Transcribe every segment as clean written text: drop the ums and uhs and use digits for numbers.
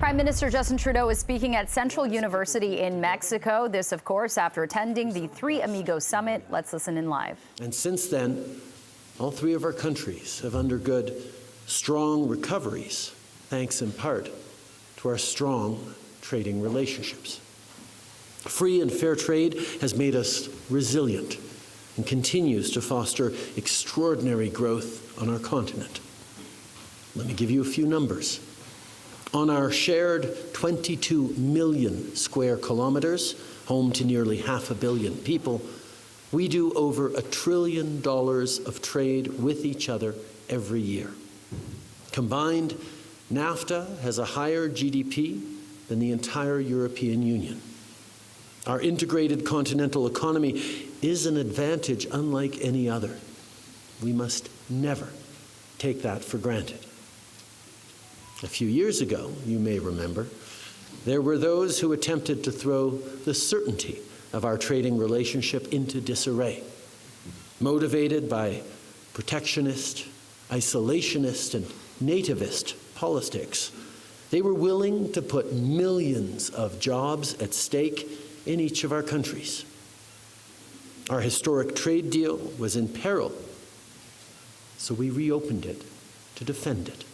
Prime Minister Justin Trudeau is speaking at Central University in Mexico. This, of course, after attending the Three Amigos Summit. Let's listen in live. And since then, all three of our countries have undergone strong recoveries, thanks in part to our strong trading relationships. Free and fair trade has made us resilient and continues to foster extraordinary growth on our continent. Let me give you a few numbers. On our shared 22 million square kilometers, home to nearly 500 million people, we do over $1 trillion of trade with each other every year. Combined, NAFTA has a higher GDP than the entire European Union. Our integrated continental economy is an advantage unlike any other. We must never take that for granted. A few years ago, you may remember, there were those who attempted to throw the certainty of our trading relationship into disarray. Motivated by protectionist, isolationist, and nativist politics, they were willing to put millions of jobs at stake in each of our countries. Our historic trade deal was in peril, so we reopened it to defend it.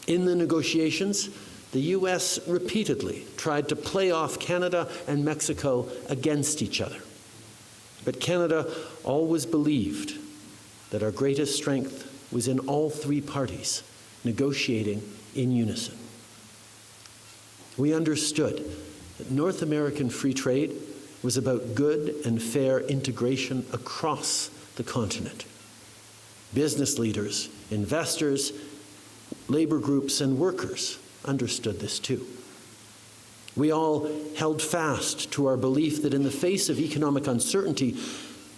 In the negotiations, the U.S. repeatedly tried to play off Canada and Mexico against each other. But Canada always believed that our greatest strength was in all three parties negotiating in unison. We understood that North American free trade was about good and fair integration across the continent. Business leaders, investors, labor groups, and workers understood this too. We all held fast to our belief that in the face of economic uncertainty,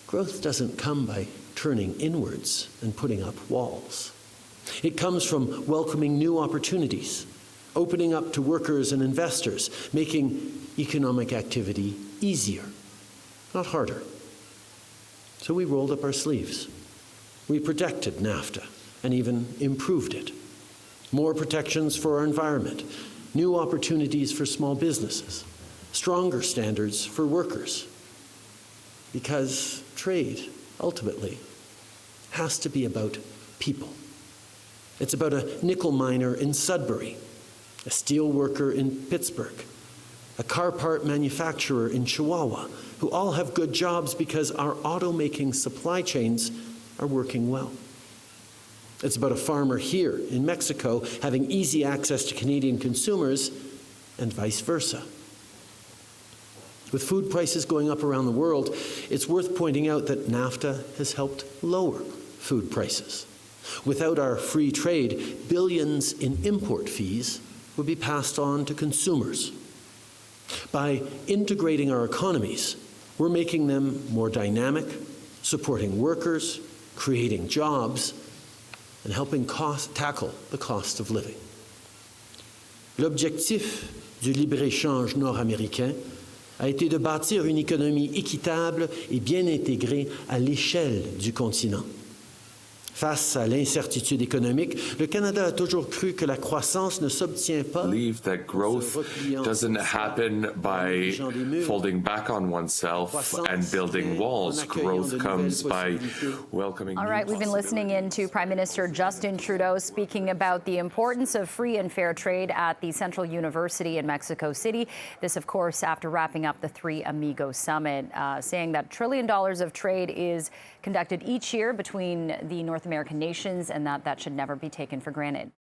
growth doesn't come by turning inwards and putting up walls. It comes from welcoming new opportunities, opening up to workers and investors, making economic activity easier, not harder. So we rolled up our sleeves. We protected NAFTA and even improved it. More protections for our environment, new opportunities for small businesses, stronger standards for workers. Because trade, ultimately, has to be about people. It's about a nickel miner in Sudbury, a steel worker in Pittsburgh, a car part manufacturer in Chihuahua, who all have good jobs because our automaking supply chains are working well. It's about a farmer here in Mexico having easy access to Canadian consumers and vice versa. With food prices going up around the world, it's worth pointing out that NAFTA has helped lower food prices. Without our free trade, billions in import fees would be passed on to consumers. By integrating our economies, we're making them more dynamic, supporting workers, creating jobs, and helping tackle the cost of living. L'objectif du libre-échange nord-américain a été de bâtir une économie équitable et bien intégrée à l'échelle du continent. Face à l'incertitude économique, le Canada a toujours cru que la croissance ne s'obtient pas. Believe that growth doesn't happen by folding back on oneself and building walls. Growth comes by welcoming. All right, we've been listening in to Prime Minister Justin Trudeau speaking about the importance of free and fair trade at the Central University in Mexico City. This, of course, after wrapping up the Three Amigos Summit, saying that $1 trillion of trade is conducted each year between the North American nations and that should never be taken for granted.